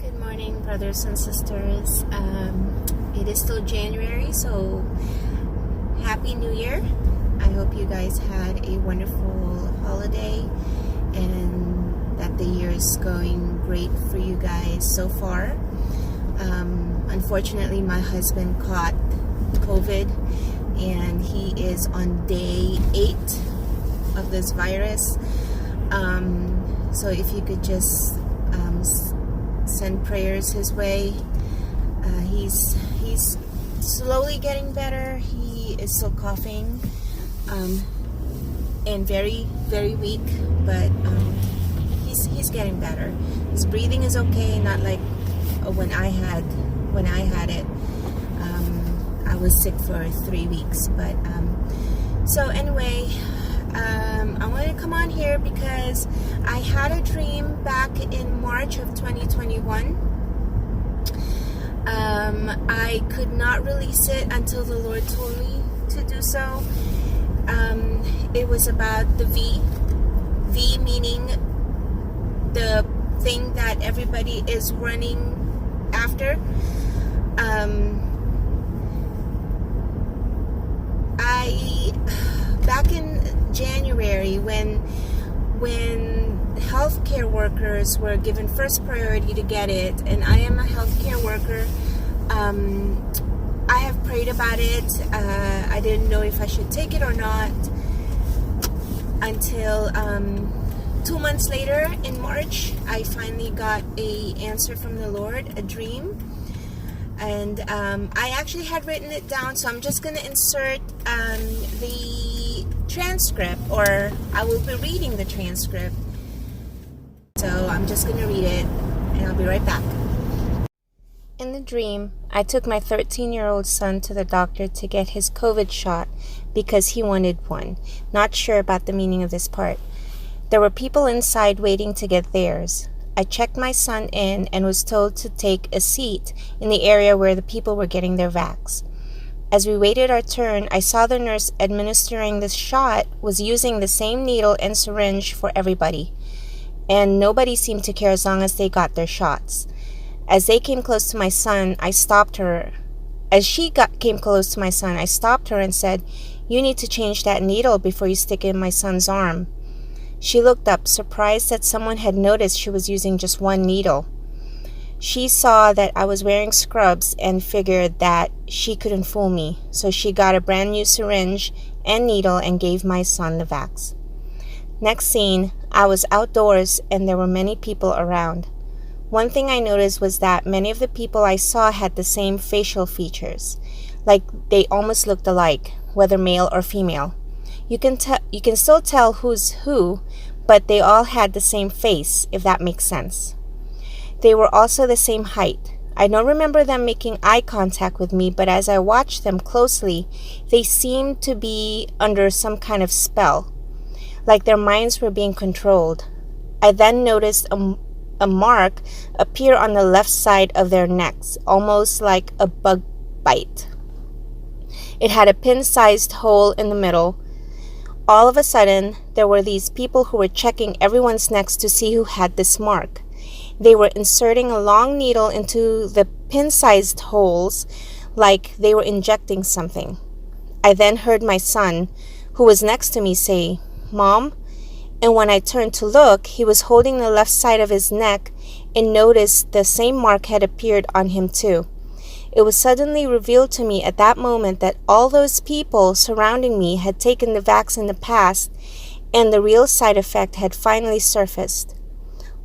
Good morning, brothers and sisters. It is still January, so Happy New Year. I hope you guys had a wonderful holiday and that the year is going great for you guys so far. Unfortunately, my husband caught COVID and he is on day 8 of this virus. So if you could just send prayers his way. He's slowly getting better. He is still coughing and very, very weak, but he's getting better. His breathing is okay, not like when I had it. I was sick for 3 weeks, but so anyway, I wanted to come on here because I had a dream back in March of 2021. I could not release it until the Lord told me to do so. It was about the V meaning the thing that everybody is running after. Back in January, when healthcare workers were given first priority to get it, and I am a healthcare worker, I have prayed about it. I didn't know if I should take it or not until 2 months later in March. I finally got a answer from the Lord, a dream. And I actually had written it down, so I'm just going to insert the transcript, or I will be reading the transcript. So I'm just going to read it, and I'll be right back. In the dream, I took my 13-year-old son to the doctor to get his COVID shot because he wanted one. Not sure about the meaning of this part. There were people inside waiting to get theirs. I checked my son in and was told to take a seat in the area where the people were getting their vax. As we waited our turn, I saw the nurse administering the shot was using the same needle and syringe for everybody, and nobody seemed to care as long as they got their shots. As they came close to my son, I stopped her. As she came close to my son, I stopped her and said, "You need to change that needle before you stick it in my son's arm." She looked up, surprised that someone had noticed she was using just one needle. She saw that I was wearing scrubs and figured that she couldn't fool me, so she got a brand new syringe and needle and gave my son the vax. Next scene, I was outdoors and there were many people around. One thing I noticed was that many of the people I saw had the same facial features, like they almost looked alike, whether male or female. You can still tell who's who, but they all had the same face, if that makes sense. They were also the same height. I don't remember them making eye contact with me, but as I watched them closely, they seemed to be under some kind of spell, like their minds were being controlled. I then noticed a mark appear on the left side of their necks, almost like a bug bite. It had a pin-sized hole in the middle. All of a sudden, there were these people who were checking everyone's necks to see who had this mark. They were inserting a long needle into the pin-sized holes like they were injecting something. I then heard my son, who was next to me, say, "Mom?" And when I turned to look, he was holding the left side of his neck and noticed the same mark had appeared on him too. It was suddenly revealed to me at that moment that all those people surrounding me had taken the vax in the past, and the real side effect had finally surfaced.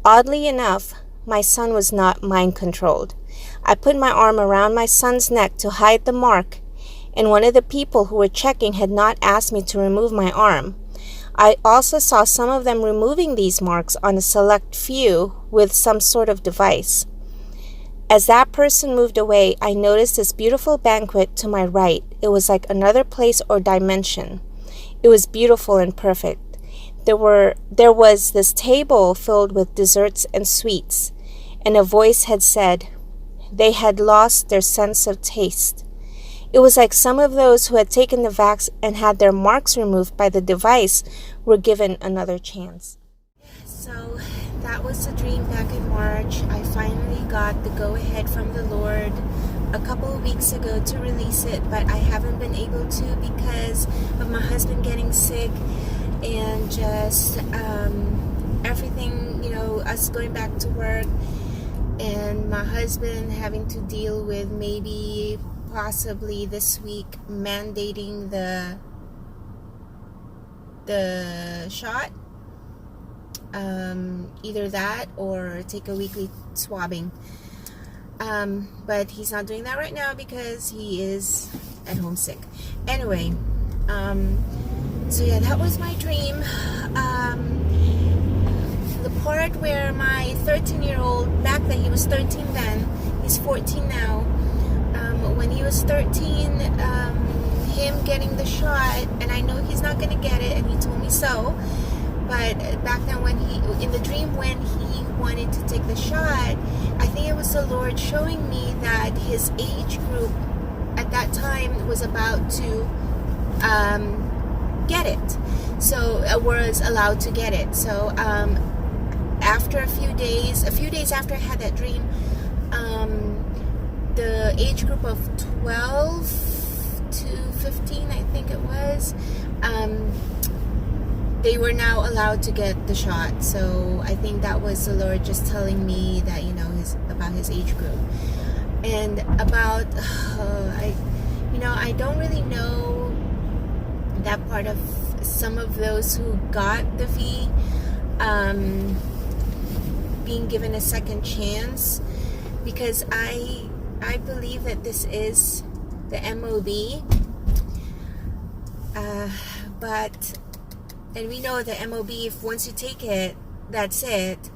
Oddly enough, my son was not mind-controlled. I put my arm around my son's neck to hide the mark, and one of the people who were checking had not asked me to remove my arm. I also saw some of them removing these marks on a select few with some sort of device. As that person moved away, I noticed this beautiful banquet to my right. It was like another place or dimension. It was beautiful and perfect. There was this table filled with desserts and sweets, and a voice had said, they had lost their sense of taste. It was like some of those who had taken the vax and had their marks removed by the device were given another chance. So that was the dream back in March. I finally got the go-ahead from the Lord a couple of weeks ago to release it, but I haven't been able to because of my husband getting sick and just everything, us going back to work and my husband having to deal with maybe possibly this week mandating the shot, either that or take a weekly swabbing, but he's not doing that right now because he is at home sick. Anyway, so yeah, that was my dream. The part where my 13-year-old, back then he was 13 then, he's 14 now, when he was 13, him getting the shot, and I know he's not going to get it, and he told me so, but back then when in the dream when he wanted to take the shot, I think it was the Lord showing me that his age group at that time was about to get it, so was allowed to get it. So after a few days after I had that dream, the age group of 12 to 15, I think it was, they were now allowed to get the shot. So I think that was the Lord just telling me that, about his age group. And about, I don't really know that part of some of those who got the V, being given a second chance, because I believe that this is the MOB, and we know the MOB, if once you take it, that's it.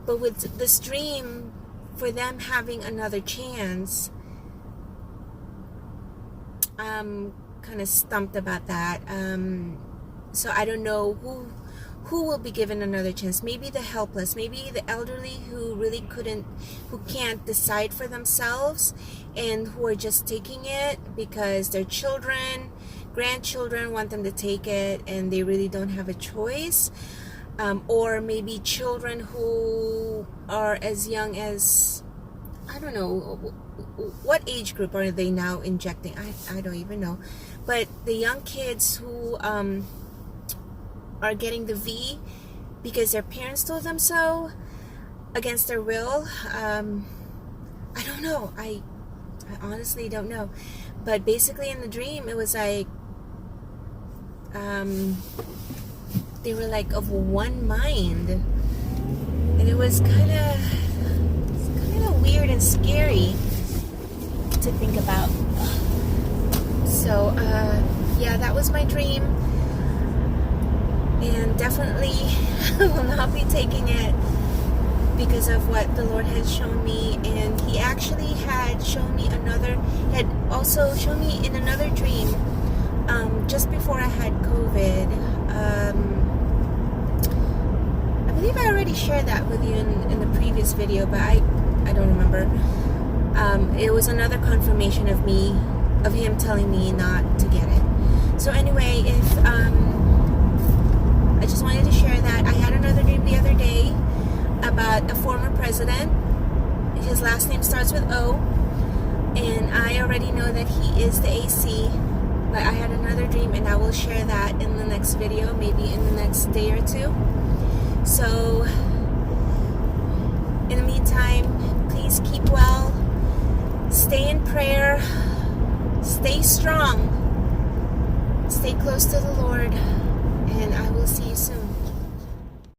But with this dream, for them having another chance, I'm kind of stumped about that. So I don't know who will be given another chance. Maybe the helpless, maybe the elderly who can't decide for themselves, and who are just taking it because their children, grandchildren want them to take it and they really don't have a choice. Or maybe children who are as young as, I don't know, what age group are they now injecting? I don't even know. But the young kids who are getting the V because their parents told them so, against their will. I don't know. I honestly don't know. But basically in the dream, it was like, they were like of one mind. And it was kind of weird and scary to think about. So, yeah, that was my dream. And definitely will not be taking it because of what the Lord has shown me. And he actually had also shown me in another dream, just before I had COVID. I believe I already shared that with you in the previous video, but I don't remember. It was another confirmation of him telling me not to get it. So anyway, I just wanted to share that. I had another dream the other day about a former president. His last name starts with O, and I already know that he is the AC, but I had another dream, and I will share that in the next video, maybe in the next day or two. So in the meantime, please keep well, stay in prayer, stay strong, stay close to the Lord, and I will see you soon.